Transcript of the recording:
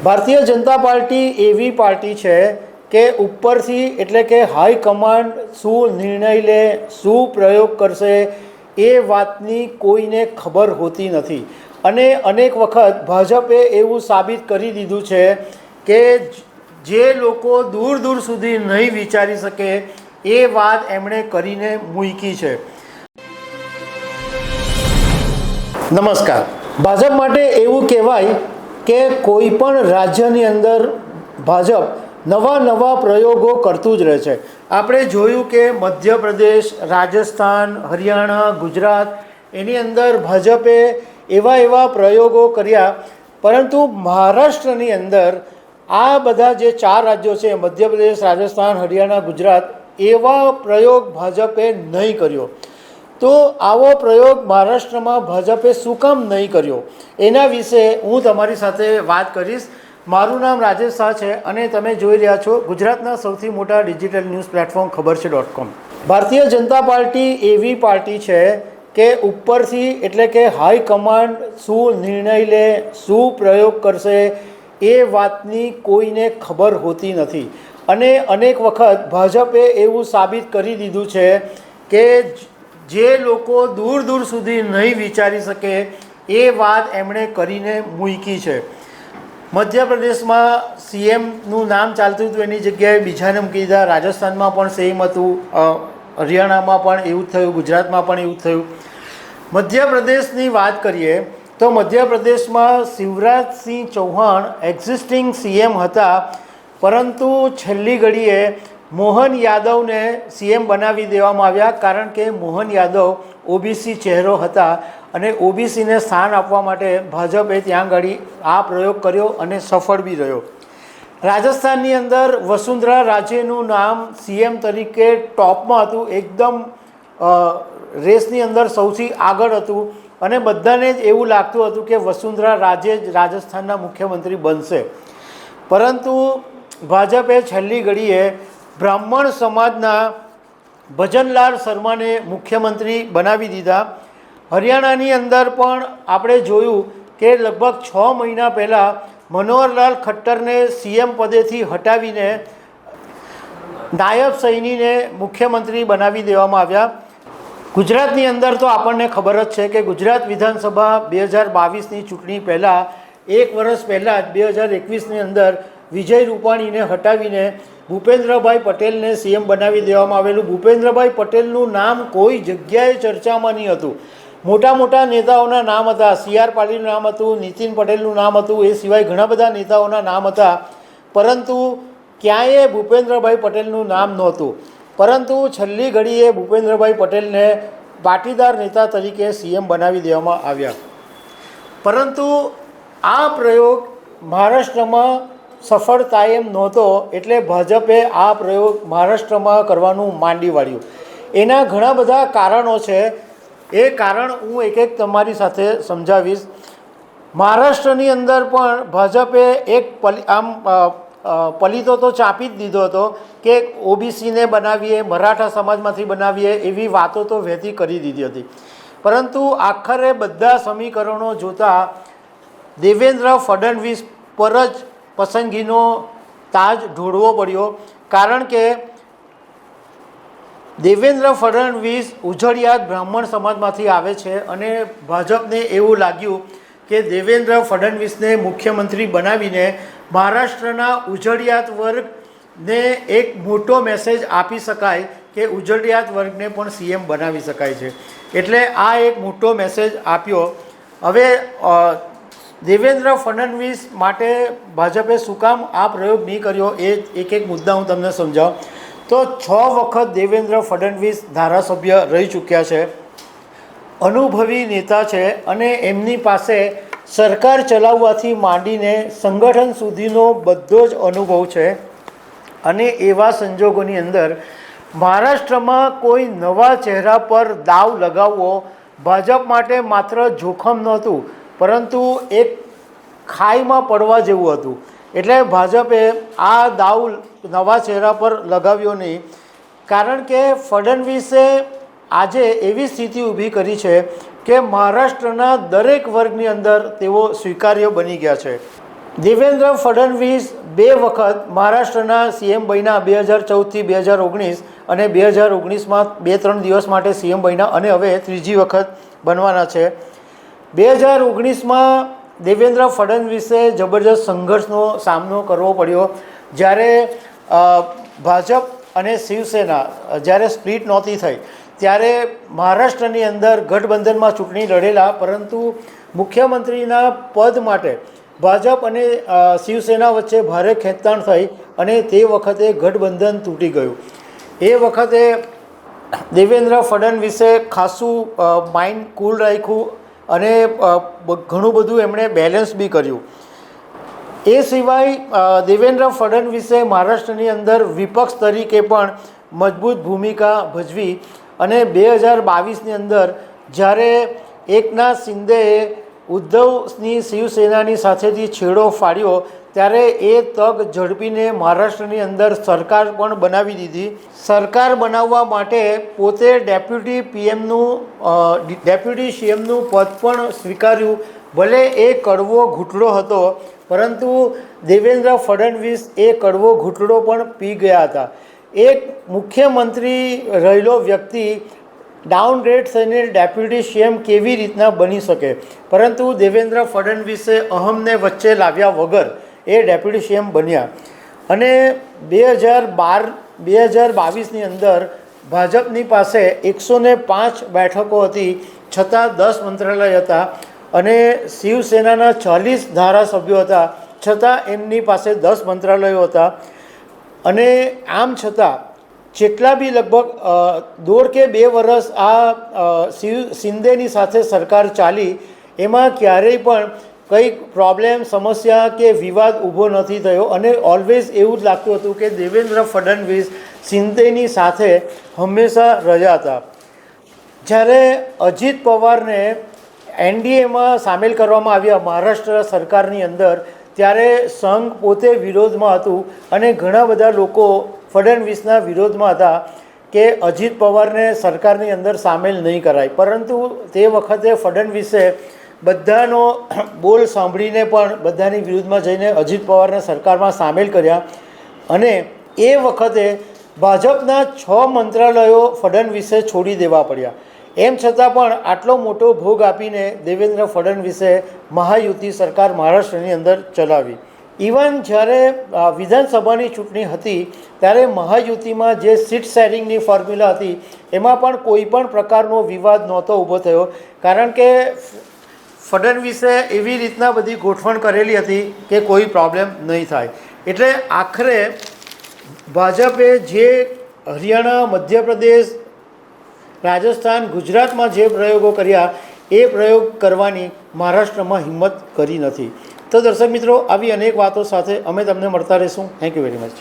Bharatiya Janata party એવી party છે કે ઉપરથી એટલે કે હાઈ કમાન્ડ શું નિર્ણય લે, શું પ્રયોગ કરશે એ વાતની કોઈને ખબર હોતી નથી. અને અનેક વખત ભાજપે એવું સાબિત કરી દીધું છે કે જે લોકો દૂર દૂર સુધી નહીં વિચારી શકે એ વાત એમણે કરીને મૂકી છે. નમસ્કાર. ભાજપ માટે એવું કહેવાય કે કોઈ પણ રાજ્યની અંદર ભાજપ નવા પ્રયોગો કરતું જ રહે છે. આપણે જોયું કે મધ્યપ્રદેશ, રાજસ્થાન, હરિયાણા, ગુજરાત એની અંદર ભાજપે એવા પ્રયોગો કર્યા, પરંતુ મહારાષ્ટ્રની અંદર આ બધા જે 4 રાજ્યો છે મધ્યપ્રદેશ, રાજસ્થાન, હરિયાણા, ગુજરાત, એવા પ્રયોગ ભાજપે નહીં કર્યો. તો આવો પ્રયોગ મહારાષ્ટ્રમાં ભાજપે શું કામ નહીં કર્યો એના વિશે હું તમારી સાથે વાત કરીશ. મારું નામ રાજેશ શાહ છે અને તમે જોઈ રહ્યા છો ગુજરાતના સૌથી મોટા ડિજિટલ ન્યૂઝ પ્લેટફોર્મ ખબર છે.com. ભારતીય જનતા પાર્ટી એવી પાર્ટી છે કે ઉપરથી એટલે કે હાઈ કમાન્ડ શું નિર્ણય લે, શું પ્રયોગ કરશે એ વાતની કોઈને ખબર હોતી નથી. અને અનેક વખત ભાજપે એવું સાબિત કરી દીધું છે કે જે લોકો દૂર દૂર સુધી નહીં વિચારી શકે એ વાત એમણે કરીને મૂકી છે. મધ્યપ્રદેશમાં સીએમનું નામ ચાલતું હતું, એની જગ્યાએ બીજાને મૂકી દીધા. રાજસ્થાનમાં પણ સેમ હતું, હરિયાણામાં પણ એવું થયું, ગુજરાતમાં પણ એવું થયું. મધ્યપ્રદેશની વાત કરીએ તો મધ્યપ્રદેશમાં શિવરાજસિંહ ચૌહાણ એક્ઝિસ્ટિંગ સીએમ હતા, પરંતુ છેલ્લી ઘડીએ મોહન યાદવને સીએમ બનાવી દેવામાં આવ્યા, કારણ કે મોહન યાદવ ઓબીસી ચહેરો હતા અને ઓબીસીને સ્થાન આપવા માટે ભાજપે ત્યાં આગળ આ પ્રયોગ કર્યો અને સફળ બી રહ્યો. રાજસ્થાનની અંદર વસુંધરા રાજેનું નામ સીએમ તરીકે ટોપમાં હતું, એકદમ રેસની અંદર સૌથી આગળ હતું અને બધાને જ એવું લાગતું હતું કે વસુંધરા રાજે જ રાજસ્થાનના મુખ્યમંત્રી બનશે. પરંતુ ભાજપે છેલ્લી ઘડીએ બ્રાહ્મણ સમાજના ભજનલાલ શર્માને મુખ્યમંત્રી બનાવી દીધા. હરિયાણાની અંદર પણ આપણે જોયું કે લગભગ 6 મહિના પહેલાં મનોહરલાલ ખટ્ટરને સીએમ પદેથી હટાવીને નાયબ સૈનીને મુખ્યમંત્રી બનાવી દેવામાં આવ્યા. ગુજરાતની અંદર તો આપણને ખબર જ છે કે ગુજરાત વિધાનસભા 2022ની ચૂંટણી પહેલાં 1 વર્ષ પહેલાં જ 2021ની અંદર વિજય રૂપાણીને હટાવીને ભૂપેન્દ્રભાઈ પટેલને સીએમ બનાવી દેવામાં આવેલું. ભૂપેન્દ્રભાઈ પટેલનું નામ કોઈ જગ્યાએ ચર્ચામાં નહીં હતું. મોટા નેતાઓના નામ હતા, CR પાટીલનું નામ હતું, નીતિન પટેલનું નામ હતું, એ સિવાય ઘણા બધા નેતાઓના નામ હતા, પરંતુ ક્યાંય ભૂપેન્દ્રભાઈ પટેલનું નામ નહોતું. પરંતુ છેલ્લી ઘડીએ ભૂપેન્દ્રભાઈ પટેલને પાટીદાર નેતા તરીકે સીએમ બનાવી દેવામાં આવ્યા. પરંતુ આ પ્રયોગ મહારાષ્ટ્રમાં સફળતા એમ નહોતો, એટલે ભાજપે આ પ્રયોગ મહારાષ્ટ્રમાં કરવાનું માંડી વાળ્યું. એના ઘણા બધા કારણો છે, એ કારણ હું એક તમારી સાથે સમજાવીશ. મહારાષ્ટ્રની અંદર પણ ભાજપે એક પલીતો તો ચાપી જ દીધો હતો કે ઓબીસીને બનાવીએ, મરાઠા સમાજમાંથી બનાવીએ, એવી વાતો તો વહેતી કરી દીધી હતી. પરંતુ આખરે બધા સમીકરણો જોતાં દેવેન્દ્ર ફડણવીસ પર જ પસંદગીનો તાજ ઢોળવો પડ્યો, કારણ કે દેવેન્દ્ર ફડણવીસ ઉજળિયાત બ્રાહ્મણ સમાજમાંથી આવે છે અને ભાજપને એવું લાગ્યું કે દેવેન્દ્ર ફડણવીસને મુખ્યમંત્રી બનાવીને મહારાષ્ટ્રના ઉજળિયાત વર્ગને એક મોટો મેસેજ આપી શકાય કે ઉજળિયાત વર્ગને પણ સીએમ બનાવી શકાય છે. એટલે આ એક મોટો મેસેજ આપ્યો. હવે દેવેન્દ્ર ફડણવીસ માટે ભાજપે શું કામ આ પ્રયોગ નહીં કર્યો એ એક મુદ્દા હું તમને સમજાવું. તો 6 વખત દેવેન્દ્ર ફડણવીસ ધારાસભ્ય રહી ચૂક્યા છે, અનુભવી નેતા છે અને એમની પાસે સરકાર ચલાવવાથી માંડીને સંગઠન સુધીનો બધો જ અનુભવ છે. અને એવા સંજોગોની અંદર મહારાષ્ટ્રમાં કોઈ નવા ચહેરા પર દાવ લગાવવો ભાજપ માટે માત્ર જોખમ નહોતું, પરંતુ એક ખાઈમાં પડવા જેવું હતું. એટલે ભાજપે આ દાવ નવા ચહેરા પર લગાવ્યો નહીં, કારણ કે ફડણવીસે આજે એવી સ્થિતિ ઊભી કરી છે કે મહારાષ્ટ્રના દરેક વર્ગની અંદર તેઓ સ્વીકાર્ય બની ગયા છે. દેવેન્દ્ર ફડણવીસ 2 વખત મહારાષ્ટ્રના સીએમ બન્યા, 2014થી 2019 અને 2019માં 2-3 દિવસ માટે સીએમ બન્યા અને હવે ત્રીજી વખત બનવાના છે. 2019માં દેવેન્દ્ર ફડણવીસે જબરજસ્ત સંઘર્ષનો સામનો કરવો પડ્યો. જ્યારે ભાજપ અને શિવસેના જ્યારે સ્પ્લિટ નહોતી થઈ ત્યારે મહારાષ્ટ્રની અંદર ગઠબંધનમાં ચૂંટણી લડેલા, પરંતુ મુખ્યમંત્રીના પદ માટે ભાજપ અને શિવસેના વચ્ચે ભારે ખેંચતાણ થઈ અને તે વખતે ગઠબંધન તૂટી ગયું. એ વખતે દેવેન્દ્ર ફડણવીસે ખાસું માઇન્ડ કૂલ રાખ્યું અને ઘણું બધું એમણે બેલેન્સ બી કર્યું. એ સિવાય દેવેન્દ્ર ફડણવીસે મહારાષ્ટ્રની અંદર વિપક્ષ તરીકે પણ મજબૂત ભૂમિકા ભજવી અને 2022ની અંદર જ્યારે એકનાથ શિંદેએ ઉદ્ધવની શિવસેનાની સાથેથી છેડો ફાડ્યો ત્યારે એ તક ઝડપીને મહારાષ્ટ્રની અંદર સરકાર પણ બનાવી દીધી. સરકાર બનાવવા માટે પોતે ડેપ્યુટી સીએમનું પદ પણ સ્વીકાર્યું. ભલે એ કડવો ઘૂંટડો હતો, પરંતુ દેવેન્દ્ર ફડણવીસ એ કડવો ઘૂંટડો પણ પી ગયા હતા. એક મુખ્યમંત્રી રહેલો વ્યક્તિ ડાઉનગ્રેડ થઈને ડેપ્યુટી સીએમ કેવી રીતના બની શકે, પરંતુ દેવેન્દ્ર ફડણવીસે અહમને વચ્ચે લાવ્યા વગર એ ડેપ્યુટી સીએમ બન્યા. અને 2022ની અંદર ભાજપની પાસે 105 બેઠકો હતી, છતાં 10 મંત્રાલય હતા અને શિવસેનાના 40 ધારાસભ્યો હતા, છતાં એમની પાસે 10 મંત્રાલયો હતા. અને આમ છતાં જેટલા બી લગભગ 1.5 કે 2 વર્ષ આ શિંદેની સાથે સરકાર ચાલી, એમાં ક્યારેય પણ કંઈક પ્રોબ્લેમ, સમસ્યા કે વિવાદ ઊભો નથી થયો. અને ઓલવેઝ એવું જ લાગતું હતું કે દેવેન્દ્ર ફડણવીસ શિંદેની સાથે હંમેશા રહ્યા હતા. જ્યારે અજીત પવારને એનડીએમાં સામેલ કરવામાં આવ્યા મહારાષ્ટ્ર સરકારની અંદર, ત્યારે સંઘ પોતે વિરોધમાં હતું અને ઘણા બધા લોકો ફડણવીસના વિરોધમાં હતા કે અજીત પવારને સરકારની અંદર સામેલ નહીં કરાય. પરંતુ તે વખતે ફડણવીસે બધાનો બોલ સાંભળીને પણ બધાની વિરુદ્ધમાં જઈને અજીત પવારને સરકારમાં સામેલ કર્યા. અને એ વખતે ભાજપના 6 મંત્રાલયો ફડણવીસે છોડી દેવા પડ્યા. એમ છતાં પણ આટલો મોટો ભોગ આપીને દેવેન્દ્ર ફડણવીસે મહાયુતિ સરકાર મહારાષ્ટ્રની અંદર ચલાવી. ઇવન જ્યારે વિધાનસભાની ચૂંટણી હતી ત્યારે મહાયુતિમાં જે સીટ શેરિંગની ફોર્મ્યુલા હતી એમાં પણ કોઈ પણ પ્રકારનો વિવાદ નહોતો ઊભો થયો, કારણ કે ફડણવીસે એવી રીતના બધી ગોઠવણ કરેલી હતી કે કોઈ પ્રોબ્લેમ નહીં થાય. એટલે આખરે ભાજપે જે હરિયાણા, મધ્યપ્રદેશ, રાજસ્થાન, ગુજરાતમાં જે પ્રયોગો કર્યા એ પ્રયોગ કરવાની મહારાષ્ટ્રમાં હિંમત કરી નથી. તો દર્શક મિત્રો, આવી અનેક વાતો સાથે અમે તમને મળતા રહીશું. Thank you very much.